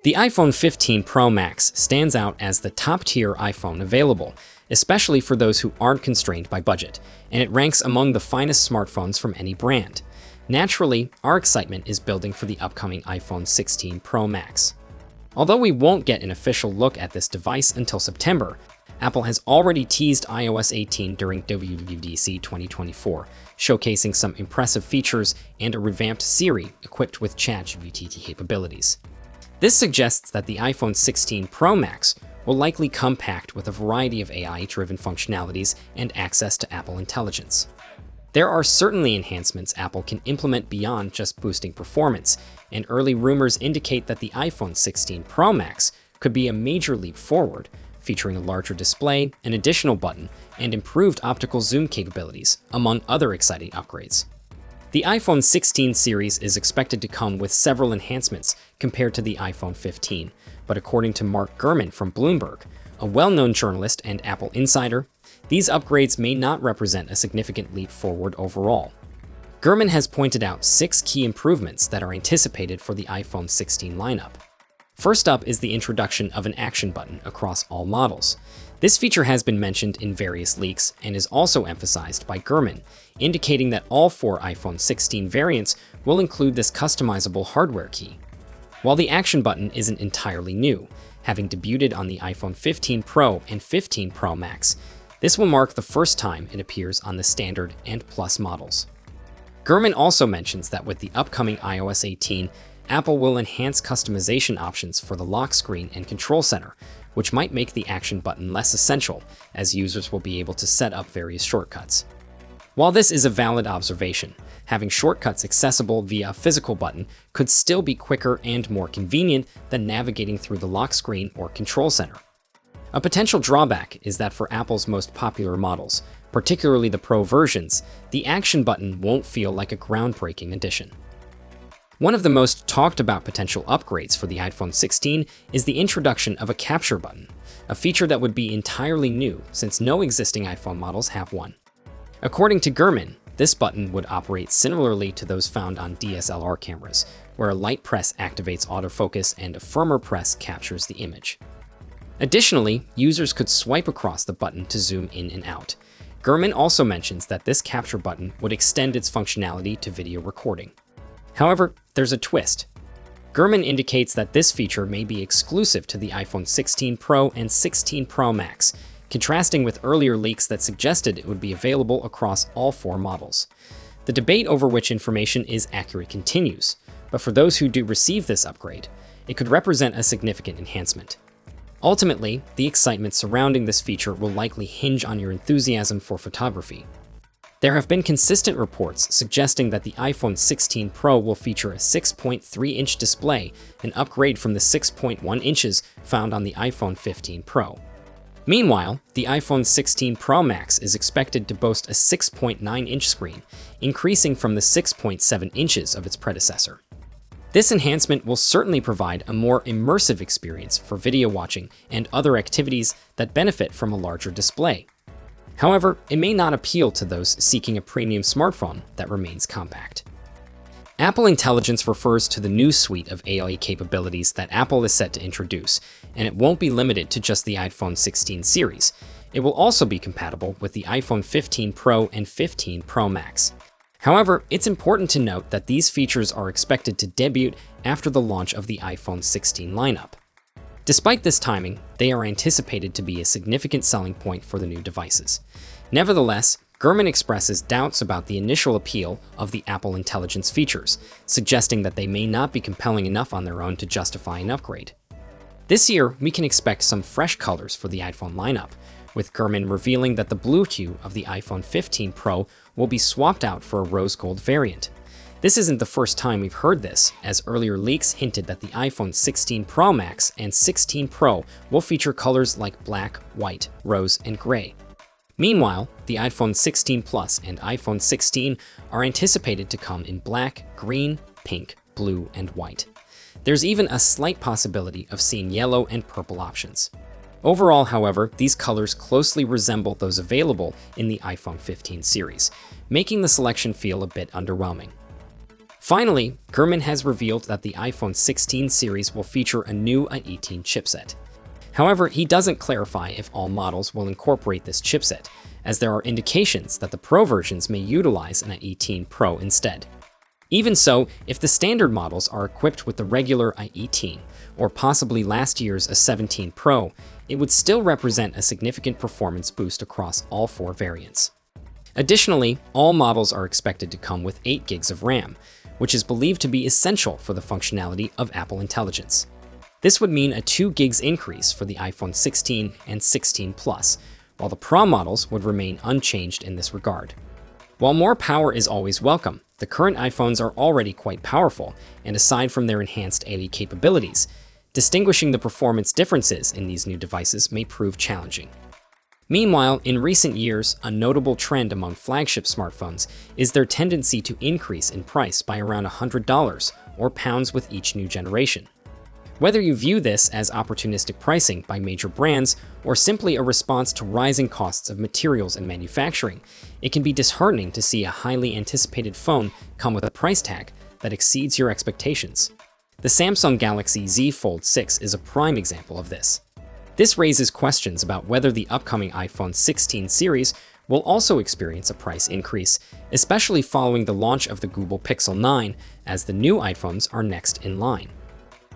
The iPhone 15 Pro Max stands out as the top-tier iPhone available, especially for those who aren't constrained by budget, and it ranks among the finest smartphones from any brand. Naturally, our excitement is building for the upcoming iPhone 16 Pro Max. Although we won't get an official look at this device until September, Apple has already teased iOS 18 during WWDC 2024, showcasing some impressive features and a revamped Siri equipped with ChatGPT capabilities. This suggests that the iPhone 16 Pro Max will likely come packed with a variety of AI-driven functionalities and access to Apple Intelligence. There are certainly enhancements Apple can implement beyond just boosting performance, and early rumors indicate that the iPhone 16 Pro Max could be a major leap forward, featuring a larger display, an additional button, and improved optical zoom capabilities, among other exciting upgrades. The iPhone 16 series is expected to come with several enhancements compared to the iPhone 15, but according to Gurman from Bloomberg, a well-known journalist and Apple insider, these upgrades may not represent a significant leap forward overall. Gurman has pointed out 6 key improvements that are anticipated for the iPhone 16 lineup. First up is the introduction of an action button across all models. This feature has been mentioned in various leaks and is also emphasized by Gurman, indicating that all 4 iPhone 16 variants will include this customizable hardware key. While the action button isn't entirely new, having debuted on the iPhone 15 Pro and 15 Pro Max, this will mark the first time it appears on the Standard and Plus models. Gurman also mentions that with the upcoming iOS 18, Apple will enhance customization options for the lock screen and control center, which might make the action button less essential, as users will be able to set up various shortcuts. While this is a valid observation, having shortcuts accessible via a physical button could still be quicker and more convenient than navigating through the lock screen or control center. A potential drawback is that for Apple's most popular models, particularly the Pro versions, the action button won't feel like a groundbreaking addition. One of the most talked about potential upgrades for the iPhone 16 is the introduction of a capture button, a feature that would be entirely new since no existing iPhone models have one. According to Gurman, this button would operate similarly to those found on DSLR cameras, where a light press activates autofocus and a firmer press captures the image. Additionally, users could swipe across the button to zoom in and out. Gurman also mentions that this capture button would extend its functionality to video recording. However, there's a twist. Gurman indicates that this feature may be exclusive to the iPhone 16 Pro and 16 Pro Max, contrasting with earlier leaks that suggested it would be available across all 4 models. The debate over which information is accurate continues, but for those who do receive this upgrade, it could represent a significant enhancement. Ultimately, the excitement surrounding this feature will likely hinge on your enthusiasm for photography. There have been consistent reports suggesting that the iPhone 16 Pro will feature a 6.3-inch display, an upgrade from the 6.1 inches found on the iPhone 15 Pro. Meanwhile, the iPhone 16 Pro Max is expected to boast a 6.9-inch screen, increasing from the 6.7 inches of its predecessor. This enhancement will certainly provide a more immersive experience for video watching and other activities that benefit from a larger display. However, it may not appeal to those seeking a premium smartphone that remains compact. Apple Intelligence refers to the new suite of AI capabilities that Apple is set to introduce, and it won't be limited to just the iPhone 16 series. It will also be compatible with the iPhone 15 Pro and 15 Pro Max. However, it's important to note that these features are expected to debut after the launch of the iPhone 16 lineup. Despite this timing, they are anticipated to be a significant selling point for the new devices. Nevertheless, Gurman expresses doubts about the initial appeal of the Apple Intelligence features, suggesting that they may not be compelling enough on their own to justify an upgrade. This year, we can expect some fresh colors for the iPhone lineup, with Gurman revealing that the blue hue of the iPhone 15 Pro will be swapped out for a rose gold variant. This isn't the first time we've heard this, as earlier leaks hinted that the iPhone 16 Pro Max and 16 Pro will feature colors like black, white, rose, and gray. Meanwhile, the iPhone 16 Plus and iPhone 16 are anticipated to come in black, green, pink, blue, and white. There's even a slight possibility of seeing yellow and purple options. Overall, however, these colors closely resemble those available in the iPhone 15 series, making the selection feel a bit underwhelming. Finally, Gurman has revealed that the iPhone 16 series will feature a new A18 chipset. However, he doesn't clarify if all models will incorporate this chipset, as there are indications that the Pro versions may utilize an A18 Pro instead. Even so, if the standard models are equipped with the regular A18, or possibly last year's A17 Pro, it would still represent a significant performance boost across all 4 variants. Additionally, all models are expected to come with 8 gigs of RAM, which is believed to be essential for the functionality of Apple Intelligence. This would mean a 2 gigs increase for the iPhone 16 and 16 Plus, while the Pro models would remain unchanged in this regard. While more power is always welcome, the current iPhones are already quite powerful, and aside from their enhanced AI capabilities, distinguishing the performance differences in these new devices may prove challenging. Meanwhile, in recent years, a notable trend among flagship smartphones is their tendency to increase in price by around $100 or pounds with each new generation. Whether you view this as opportunistic pricing by major brands or simply a response to rising costs of materials and manufacturing, it can be disheartening to see a highly anticipated phone come with a price tag that exceeds your expectations. The Samsung Galaxy Z Fold 6 is a prime example of this. This raises questions about whether the upcoming iPhone 16 series will also experience a price increase, especially following the launch of the Google Pixel 9, as the new iPhones are next in line.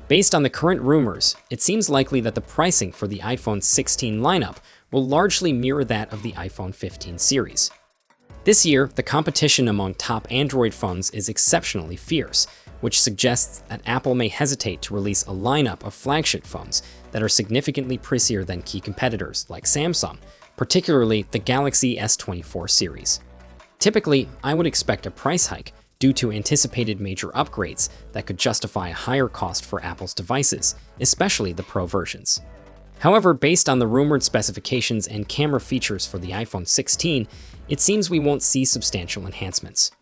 Based on the current rumors, it seems likely that the pricing for the iPhone 16 lineup will largely mirror that of the iPhone 15 series. This year, the competition among top Android phones is exceptionally fierce, which suggests that Apple may hesitate to release a lineup of flagship phones that are significantly pricier than key competitors like Samsung, particularly the Galaxy S24 series. Typically, I would expect a price hike due to anticipated major upgrades that could justify a higher cost for Apple's devices, especially the Pro versions. However, based on the rumored specifications and camera features for the iPhone 16, it seems we won't see substantial enhancements.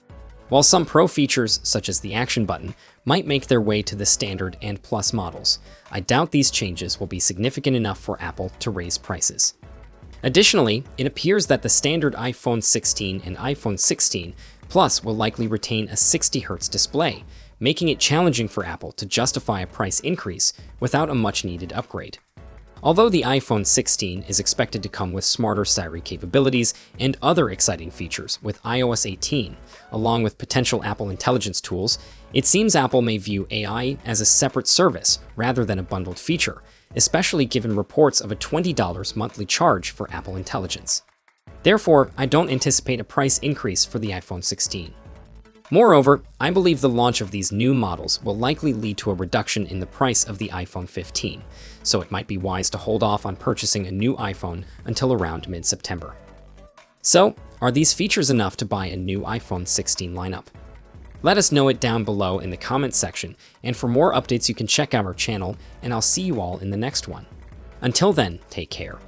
While some Pro features, such as the Action button, might make their way to the Standard and Plus models, I doubt these changes will be significant enough for Apple to raise prices. Additionally, it appears that the standard iPhone 16 and iPhone 16 Plus will likely retain a 60Hz display, making it challenging for Apple to justify a price increase without a much-needed upgrade. Although the iPhone 16 is expected to come with smarter Siri capabilities and other exciting features with iOS 18, along with potential Apple Intelligence tools, it seems Apple may view AI as a separate service rather than a bundled feature, especially given reports of a $20 monthly charge for Apple Intelligence. Therefore, I don't anticipate a price increase for the iPhone 16. Moreover, I believe the launch of these new models will likely lead to a reduction in the price of the iPhone 15, so it might be wise to hold off on purchasing a new iPhone until around mid-September. So, are these features enough to buy a new iPhone 16 lineup? Let us know it down below in the comments section, and for more updates you can check out our channel, and I'll see you all in the next one. Until then, take care.